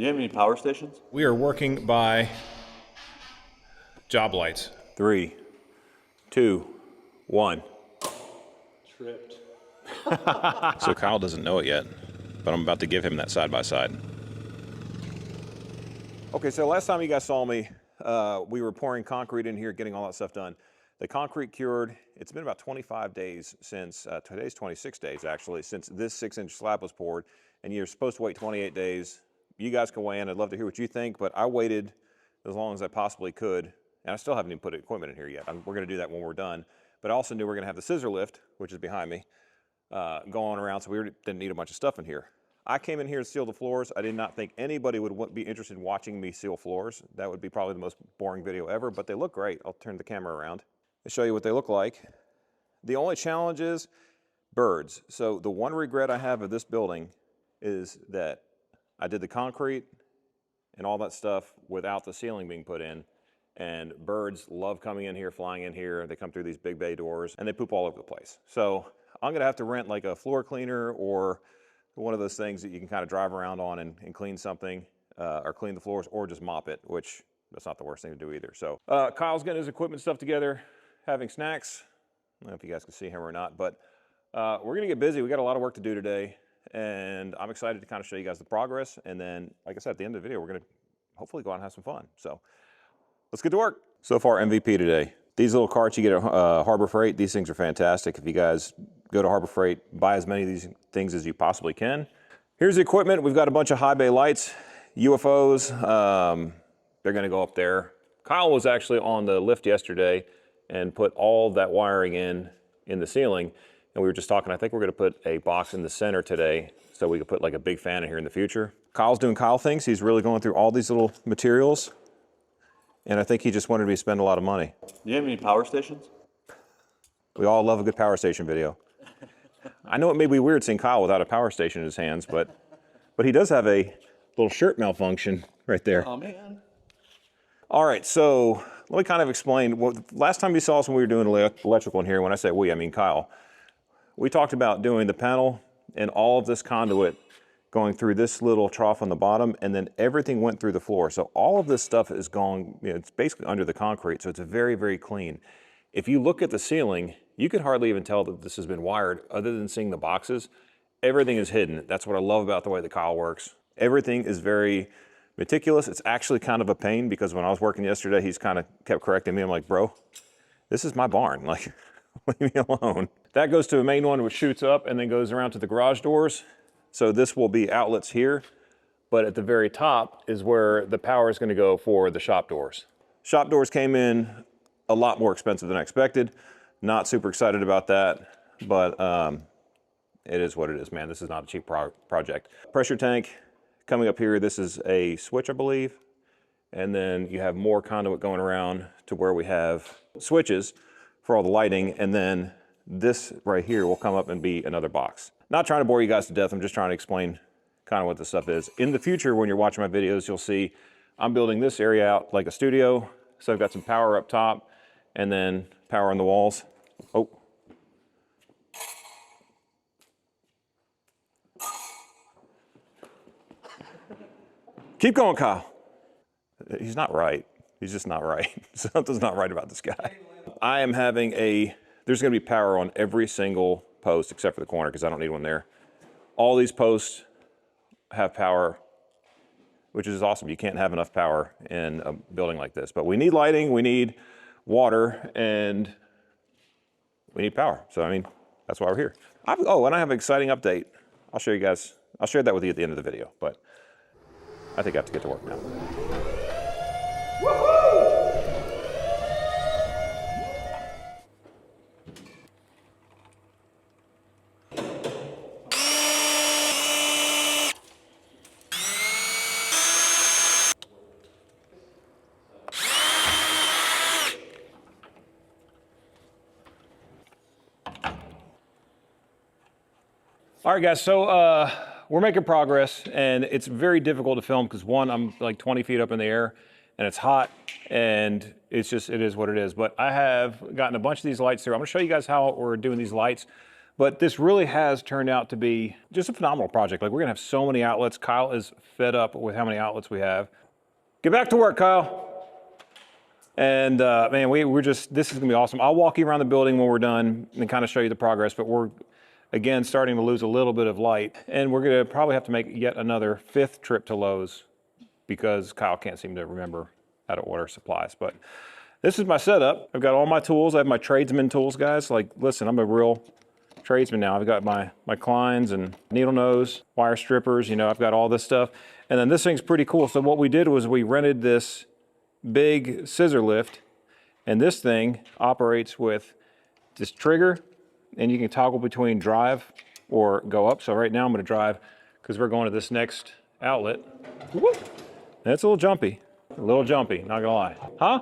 Do you have any power stations? We are working by job lights. 3, 2, 1. Tripped. So Kyle doesn't know it yet, but I'm about to give him that side-by-side. Okay, so last time you guys saw me, we were pouring concrete in here, getting all that stuff done. The concrete cured. It's been about 25 days since, today's 26 days actually, since this 6-inch slab was poured, and you're supposed to wait 28 days. You guys can weigh in. I'd love to hear what you think, but I waited as long as I possibly could, and I still haven't even put equipment in here yet. We're gonna do that when we're done. But I also knew we were gonna have the scissor lift, which is behind me, going around, so we didn't need a bunch of stuff in here. I came in here to seal the floors. I did not think anybody would be interested in watching me seal floors. That would be probably the most boring video ever, but they look great. I'll turn the camera around and show you what they look like. The only challenge is birds. So the one regret I have of this building is that I did the concrete and all that stuff without the ceiling being put in, and birds love coming in here, flying in here. They come through these big bay doors and they poop all over the place. So I'm gonna have to rent like a floor cleaner or one of those things that you can kind of drive around on and clean something, or clean the floors, or just mop it, which that's not the worst thing to do either. So Kyle's getting his equipment stuff together, having snacks. I don't know if you guys can see him or not, but we're gonna get busy. We got a lot of work to do today, and I'm excited to kind of show you guys the progress. And then, like I said, at the end of the video, we're gonna hopefully go out and have some fun. So let's get to work. So far, MVP today. These little carts you get at Harbor Freight, these things are fantastic. If you guys go to Harbor Freight, buy as many of these things as you possibly can. Here's the equipment. We've got a bunch of high bay lights, UFOs. They're gonna go up there. Kyle was actually on the lift yesterday and put all that wiring in the ceiling. And we were just talking, I think we're gonna put a box in the center today so we could put like a big fan in here in the future. Kyle's doing Kyle things. He's really going through all these little materials. And I think he just wanted me to spend a lot of money. Do you have any power stations? We all love a good power station video. I know it may be weird seeing Kyle without a power station in his hands, but he does have a little shirt malfunction right there. Oh man. All right, so let me kind of explain. Last time you saw us when we were doing electrical in here, when I say we, I mean Kyle. We talked about doing the panel and all of this conduit going through this little trough on the bottom, and then everything went through the floor. So all of this stuff is going, it's basically under the concrete, so it's very, very clean. If you look at the ceiling, you could hardly even tell that this has been wired other than seeing the boxes. Everything is hidden. That's what I love about the way that Kyle works. Everything is very meticulous. It's actually kind of a pain because when I was working yesterday, he's kind of kept correcting me. I'm like, bro, this is my barn. Like, leave me alone. That goes to a main one which shoots up and then goes around to the garage doors. So this will be outlets here, but at the very top is where the power is going to go for the shop doors. Shop doors came in a lot more expensive than I expected. Not super excited about that, but it is what it is, man. This is not a cheap project. Pressure tank coming up here. This is a switch, I believe. And then you have more conduit going around to where we have switches for all the lighting. And then this right here will come up and be another box. Not trying to bore you guys to death. I'm just trying to explain kind of what this stuff is. In the future, when you're watching my videos, you'll see I'm building this area out like a studio. So I've got some power up top and then power on the walls. Oh. Keep going, Kyle. He's not right. He's just not right. Something's not right about this guy. I am having there's gonna be power on every single post except for the corner because I don't need one there. All these posts have power, which is awesome. You can't have enough power in a building like this, but we need lighting, we need water, and we need power. So, I mean, that's why we're here. Oh, and I have an exciting update. I'll show you guys. I'll share that with you at the end of the video, but I think I have to get to work now. All right, guys, so we're making progress, and it's very difficult to film because one, I'm like 20 feet up in the air, and it's hot, and it is what it is. But I have gotten a bunch of these lights through. I'm gonna show you guys how we're doing these lights, But this really has turned out to be just a phenomenal project. Like, we're gonna have so many outlets. Kyle is fed up with how many outlets we have. Get back to work, Kyle. And man, we're just, this is gonna be awesome. I'll walk you around the building when we're done and kind of show you the progress, but we're, again, starting to lose a little bit of light. And we're gonna probably have to make yet another 5th trip to Lowe's because Kyle can't seem to remember how to order supplies. But this is my setup. I've got all my tools. I have my tradesman tools, guys. Like, listen, I'm a real tradesman now. I've got my Kleins and needle nose, wire strippers, you know, I've got all this stuff. And then this thing's pretty cool. So what we did was we rented this big scissor lift, and this thing operates with this trigger, and you can toggle between drive or go up. So right now I'm gonna drive because we're going to this next outlet. Woo! And it's a little jumpy, not gonna lie. Huh?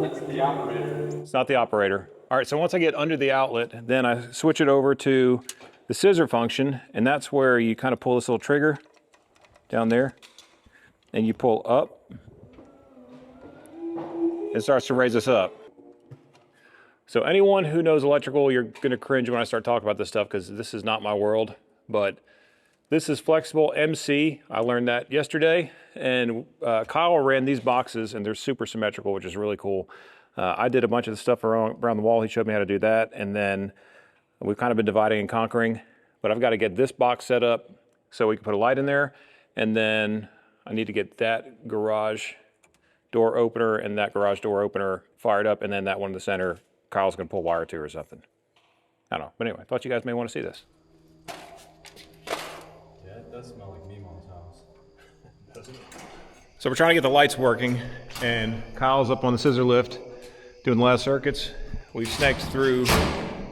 It's the operator. It's not the operator. All right, so once I get under the outlet, then I switch it over to the scissor function, and that's where you kind of pull this little trigger down there, and you pull up. It starts to raise us up. So anyone who knows electrical, you're gonna cringe when I start talking about this stuff because this is not my world, but this is flexible MC. I learned that yesterday, and Kyle ran these boxes, and they're super symmetrical, which is really cool. I did a bunch of the stuff around the wall. He showed me how to do that, and then we've kind of been dividing and conquering, but I've got to get this box set up so we can put a light in there, and then I need to get that garage door opener and that garage door opener fired up, and then that one in the center, Kyle's gonna pull wire to or something. I don't know, but anyway, I thought you guys may want to see this. Yeah, it does smell like Meemaw's house. Doesn't it? So we're trying to get the lights working, and Kyle's up on the scissor lift doing the last circuits. We've snaked through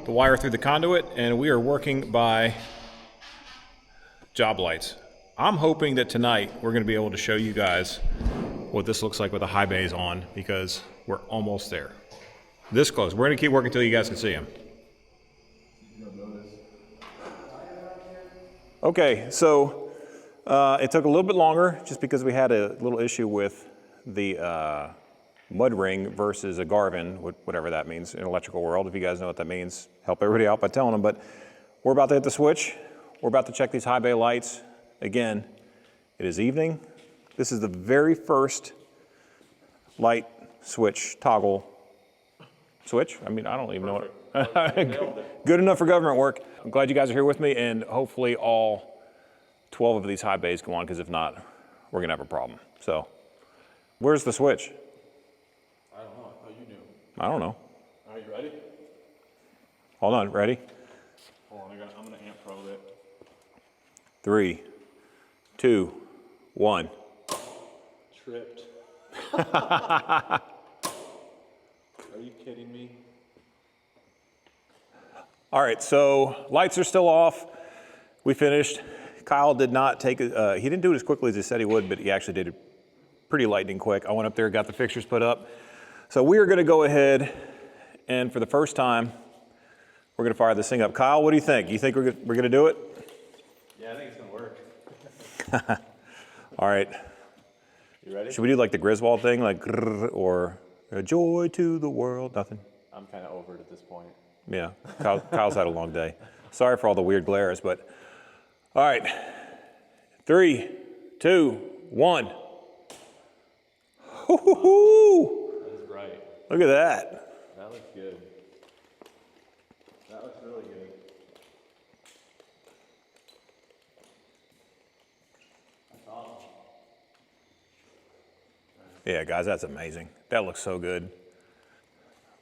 the wire through the conduit, and we are working by job lights. I'm hoping that tonight we're gonna be able to show you guys what this looks like with the high bays on, because we're almost there. This close. We're gonna keep working until you guys can see them. Okay, so it took a little bit longer just because we had a little issue with the mud ring versus a Garvin, whatever that means in electrical world. If you guys know what that means, help everybody out by telling them. But we're about to hit the switch. We're about to check these high bay lights. Again, it is evening. This is the very first light switch toggle switch. I mean, I don't even know what. Good enough for government work. I'm glad you guys are here with me, and hopefully all 12 of these high bays go on, because if not, we're gonna have a problem. So, where's the switch? I don't know. I thought you knew. I don't know. Are you ready? Hold on, ready? Hold on, I'm gonna amp probe it. 3, 2, 1. Tripped. Are you kidding me? All right, so lights are still off. We finished. Kyle did not take it, he didn't do it as quickly as he said he would, but he actually did it pretty lightning quick. I went up there, got the fixtures put up. So we are gonna go ahead, and for the first time, we're gonna fire this thing up. Kyle, what do you think? You think we're gonna do it? Yeah, I think it's gonna work. All right. You ready? Should we do like the Griswold thing, like grrr, or a joy to the world? Nothing? I'm kind of over it at this point. Yeah, Kyle's had a long day. Sorry for all the weird glares, but all right. 3, 2, 1. Hoo-hoo-hoo. That is bright. Look at that. That looks good. That looks really good. That's awesome. Yeah, guys, that's amazing. That looks so good.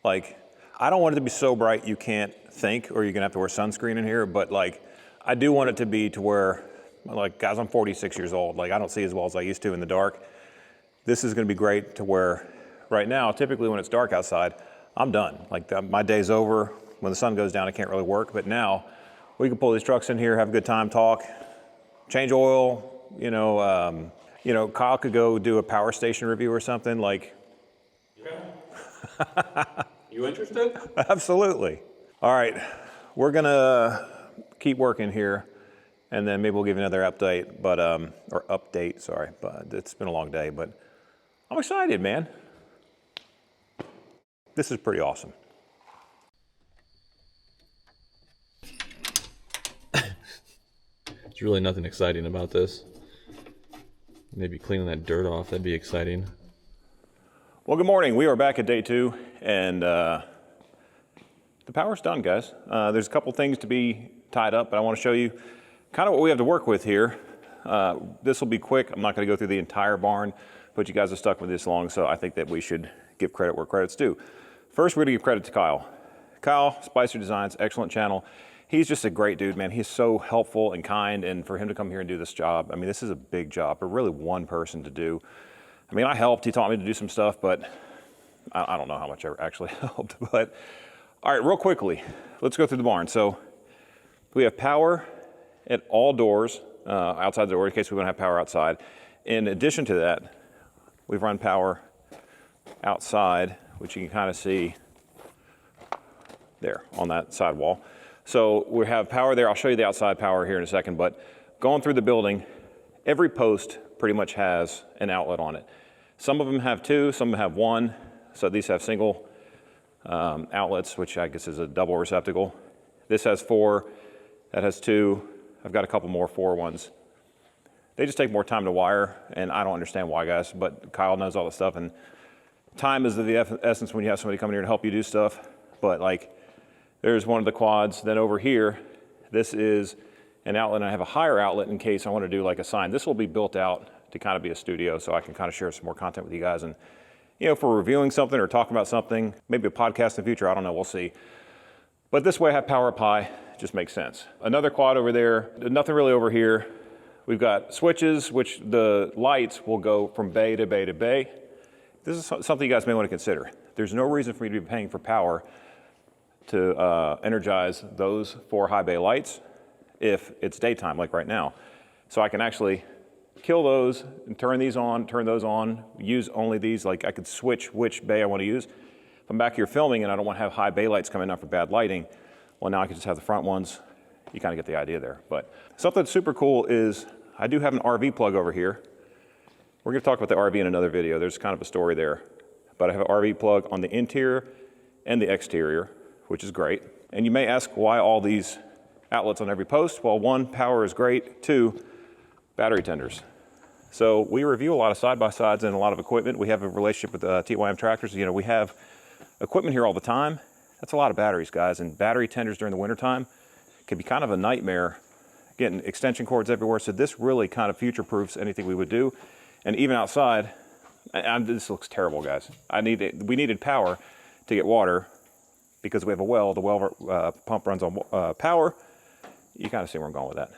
Like, I don't want it to be so bright you can't think, or you're gonna have to wear sunscreen in here, but like, I do want it to be to where, like, guys, I'm 46 years old. Like, I don't see as well as I used to in the dark. This is gonna be great to where, right now, typically when it's dark outside, I'm done. Like, my day's over. When the sun goes down, I can't really work, but now we can pull these trucks in here, have a good time, talk, change oil, you know, Kyle could go do a power station review or something, like. You interested? Absolutely. All right, we're gonna keep working here, and then maybe we'll give you another update, but, or update, sorry, but it's been a long day, but I'm excited, man. This is pretty awesome. There's really nothing exciting about this. Maybe cleaning that dirt off, that'd be exciting. Well, good morning. We are back at day 2, and the power's done, guys. There's a couple things to be tied up, but I want to show you kind of what we have to work with here. This will be quick. I'm not going to go through the entire barn, but you guys have stuck with this long, so I think that we should give credit where credit's due. First, we're going to give credit to Kyle. Kyle, Spicer Designs, excellent channel. He's just a great dude, man. He's so helpful and kind, and for him to come here and do this job, I mean, this is a big job for really one person to do. I mean, I helped. He taught me to do some stuff, but I don't know how much I actually helped. But all right, real quickly, let's go through the barn. So we have power at all doors, outside the door in case we want to have power outside. In addition to that, we've run power outside, which you can kind of see there on that side wall. So we have power there. I'll show you the outside power here in a second, but going through the building, every post pretty much has an outlet on it. Some of them have 2, some of them have 1. So these have single outlets, which I guess is a double receptacle. This has 4, that has 2. I've got a couple more 4 ones. They just take more time to wire, and I don't understand why, guys, but Kyle knows all the stuff, and time is the essence when you have somebody coming here to help you do stuff. But like, there's one of the quads. Then over here, this is an outlet, and I have a higher outlet in case I want to do like a sign. This will be built out to kind of be a studio, so I can kind of share some more content with you guys. And, you know, if we're reviewing something or talking about something, maybe a podcast in the future, I don't know, we'll see. But this way I have power up high, it just makes sense. Another quad over there, nothing really over here. We've got switches, which the lights will go from bay to bay to bay. This is something you guys may want to consider. There's no reason for me to be paying for power to energize those 4 high bay lights if it's daytime, like right now. So I can actually kill those and turn these on, turn those on, use only these. Like I could switch which bay I want to use. If I'm back here filming and I don't want to have high bay lights coming up for bad lighting, well, now I can just have the front ones. You kind of get the idea there. But something that's super cool is I do have an RV plug over here. We're going to talk about the RV in another video. There's kind of a story there. But I have an RV plug on the interior and the exterior, which is great. And you may ask why all these outlets on every post. Well, 1, power is great. 2, battery tenders. So we review a lot of side-by-sides and a lot of equipment. We have a relationship with TYM Tractors. You know, we have equipment here all the time. That's a lot of batteries, guys. And battery tenders during the wintertime can be kind of a nightmare, getting extension cords everywhere. So this really kind of future-proofs anything we would do. And even outside, this looks terrible, guys. We needed power to get water because we have a well. The well pump runs on power. You kind of see where I'm going with that.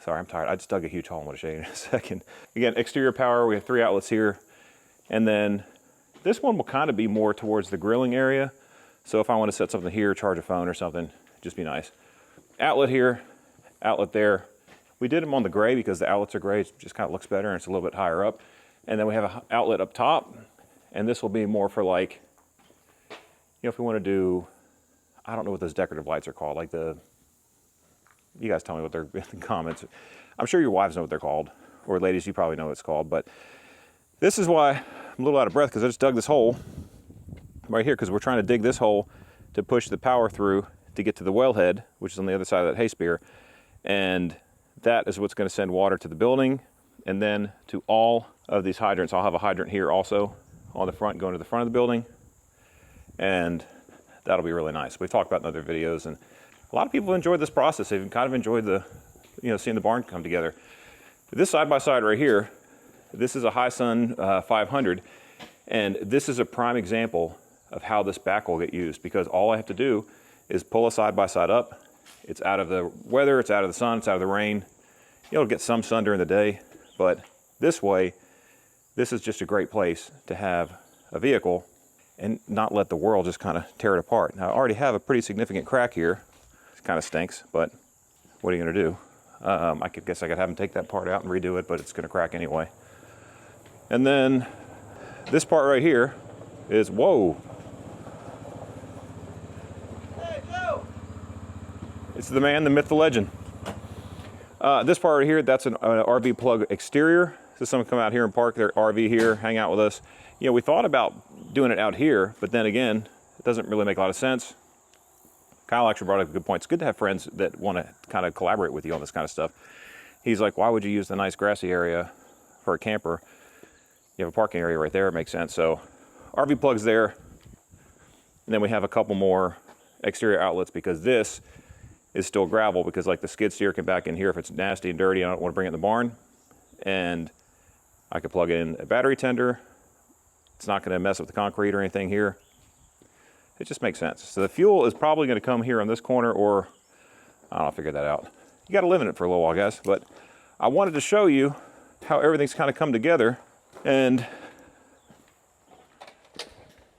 Sorry, I'm tired. I just dug a huge hole. I'm going to show you in a second. Again, exterior power, we have 3 outlets here. And then this one will kind of be more towards the grilling area. So if I want to set something here, charge a phone or something, just be nice. Outlet here, outlet there. We did them on the gray because the outlets are gray. It just kind of looks better and it's a little bit higher up. And then we have an outlet up top. And this will be more for like, you know, if we want to do, I don't know what those decorative lights are called, like you guys tell me what they're in the comments. I'm sure your wives know what they're called, or ladies, you probably know what it's called. But this is why I'm a little out of breath, because I just dug this hole right here, because we're trying to dig this hole to push the power through to get to the wellhead, which is on the other side of that hay spear. And that is what's going to send water to the building and then to all of these hydrants. I'll have a hydrant here also on the front, going to the front of the building. And that'll be really nice. We've talked about in other videos, and a lot of people enjoyed this process. They've kind of enjoyed seeing the barn come together. This side-by-side right here, this is a Hisun 500, and this is a prime example of how this back will get used, because all I have to do is pull a side-by-side up. It's out of the weather, it's out of the sun, it's out of the rain. You'll get some sun during the day, but this way, this is just a great place to have a vehicle and not let the world just kind of tear it apart. Now, I already have a pretty significant crack here. It kind of stinks, but what are you going to do? I guess I could have them take that part out and redo it, but it's going to crack anyway. And then this part right here is, whoa. Hey, Joe! It's the man, the myth, the legend. This part right here, that's an RV plug exterior. So someone come out here and park their RV here, hang out with us. You know, we thought about doing it out here, but then again, it doesn't really make a lot of sense. Kyle actually brought up a good point. It's good to have friends that want to kind of collaborate with you on this kind of stuff. He's like, why would you use the nice grassy area for a camper? You have a parking area right there, it makes sense. So RV plug's there. And then we have a couple more exterior outlets because this is still gravel, because like the skid steer can back in here if it's nasty and dirty. I don't want to bring it in the barn. And I could plug in a battery tender. It's not going to mess with the concrete or anything here. It just makes sense. So the fuel is probably going to come here on this corner, or I don't know, I'll figure that out. You got to live in it for a little while, guys. But I wanted to show you how everything's kind of come together and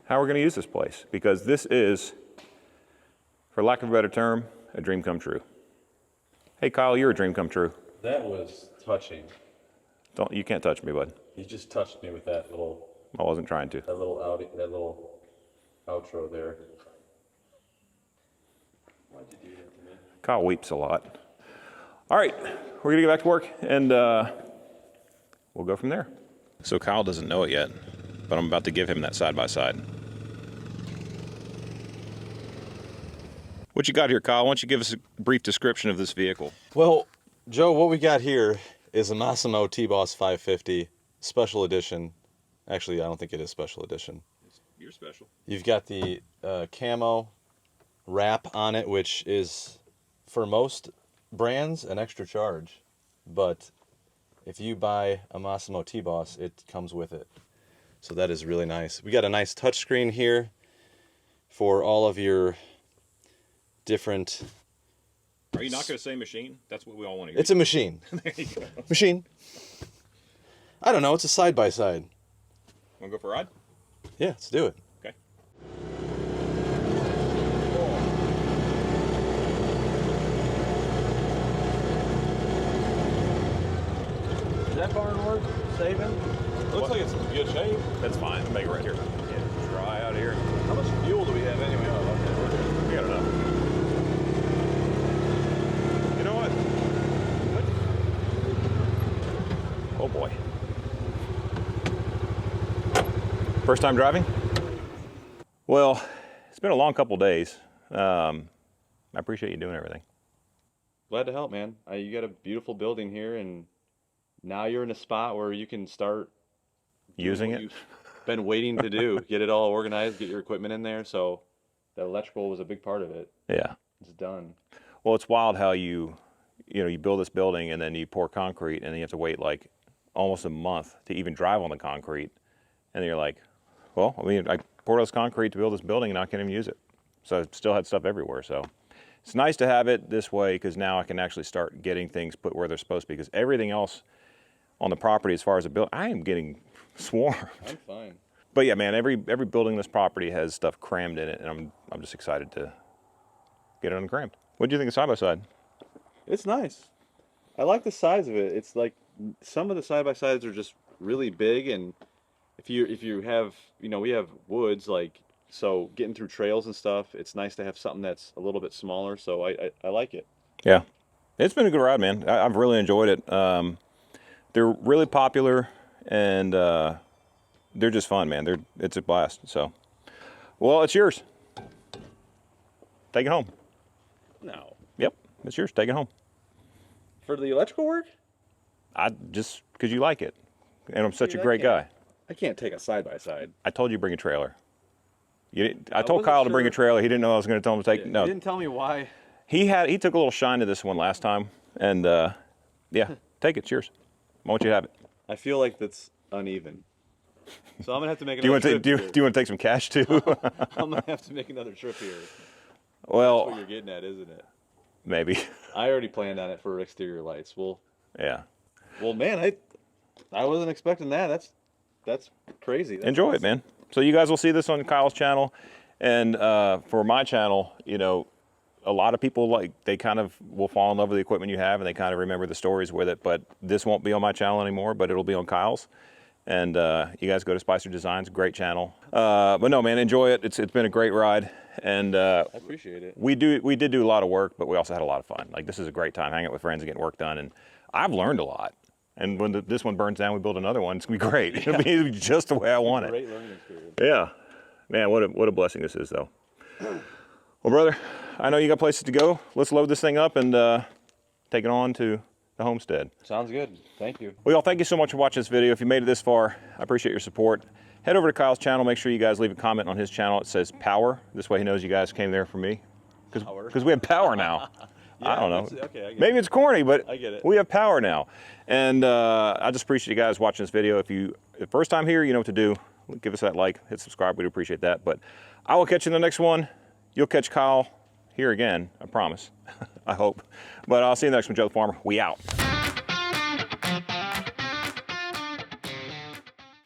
how we're going to use this place, because this is, for lack of a better term, a dream come true. Hey, Kyle, you're a dream come true. That was touching. You can't touch me, bud. You just touched me with that little I wasn't trying to. little outro there. Why'd you do that to me? Kyle weeps a lot. All right, we're gonna get back to work, and we'll go from there. So Kyle doesn't know it yet, but I'm about to give him that side-by-side. What you got here, Kyle? Why don't you give us a brief description of this vehicle? Well, Joe, what we got here is a Massimo T-Boss 550 Special Edition. Actually, I don't think it is Special Edition. You're special. You've got the camo wrap on it, which is, for most brands, an extra charge. But if you buy a Massimo T-Boss, it comes with it. So that is really nice. We got a nice touchscreen here for all of your different... Are you not going to say machine? That's what we all want to hear. It's a machine. There you go. Machine. I don't know. It's a side-by-side. Want to go for a ride? Yeah, let's do it. Okay. Is that barn worth saving? Looks like it's in good shape. That's fine. I'll make it right here. Yeah, dry out of here. How much fuel do we have anyway? Oh, okay, we're good. We got enough. You know what? Oh boy. First time driving? Well, it's been a long couple days. I appreciate you doing everything. Glad to help, man. You got a beautiful building here, and now you're in a spot where you can start Using what it? you've been waiting to do. Get it all organized, get your equipment in there. So that electrical was a big part of it. Yeah. It's done. Well, it's wild how you build this building and then you pour concrete and then you have to wait like almost a month to even drive on the concrete. And then you're like, well, I mean, I poured all this concrete to build this building and I can't even use it. So I still had stuff everywhere. So it's nice to have it this way, because now I can actually start getting things put where they're supposed to be, because everything else on the property as far as a building, I am getting swarmed. I'm fine. But yeah, man, every building in this property has stuff crammed in it, and I'm just excited to get it uncrammed. What do you think of side-by-side? It's nice. I like the size of it. It's like some of the side-by-sides are just really big, and if you have, we have woods, like, so getting through trails and stuff, it's nice to have something that's a little bit smaller, so I like it. Yeah, it's been a good ride, man. I've really enjoyed it. They're really popular, and they're just fun, man. It's a blast. So, well, it's yours. Take it home. No. Yep, it's yours. Take it home. For the electrical work? Just because you like it, and I'm such Dude, a great guy. I can't take a side-by-side. I told you to bring a trailer. I I told wasn't Kyle to bring a sure. trailer. He didn't know I was going to tell him to take. You No, didn't tell me why. he took a little shine to this one last time, and yeah, take it. Cheers. I want you to have it. I feel like that's uneven. So I'm gonna have to make Do you another want to trip. do you want to take some cash too? I'm gonna have to make another trip here. That's Well, what you're getting at, isn't it? maybe. I already planned on it for exterior lights. Well, Yeah. man, I wasn't expecting that. That's crazy. That's Enjoy it, awesome. man. So you guys will see this on Kyle's channel, and for my channel, a lot of people they kind of will fall in love with the equipment you have, and they kind of remember the stories with it. But this won't be on my channel anymore, but it'll be on Kyle's. And you guys go to Spicer Designs, great channel. But no, man, enjoy it. It's been a great ride, and I appreciate it. we did do a lot of work, but we also had a lot of fun. Like, this is a great time hanging out with friends and getting work done, and I've learned a lot. And when this one burns down, we build another one. It's gonna be great. It'll be just the way I want it. Great learning experience. Yeah, man, what a blessing this is, though. Well, brother, I know you got places to go. Let's load this thing up and take it on to the homestead. Sounds good. Thank you. Well, y'all, thank you so much for watching this video. If you made it this far, I appreciate your support. Head over to Kyle's channel. Make sure you guys leave a comment on his channel. It says power. This way he knows you guys came there for me. Because we have power now. I don't know. Okay, I get Maybe it's corny, but I get it. we have power now. And I just appreciate you guys watching this video. If first time here, you know what to do. Give us that like, hit subscribe. We'd appreciate that. But I will catch you in the next one. You'll catch Kyle here again, I promise. I hope. But I'll see you in the next one, Joe the Farmer. We out.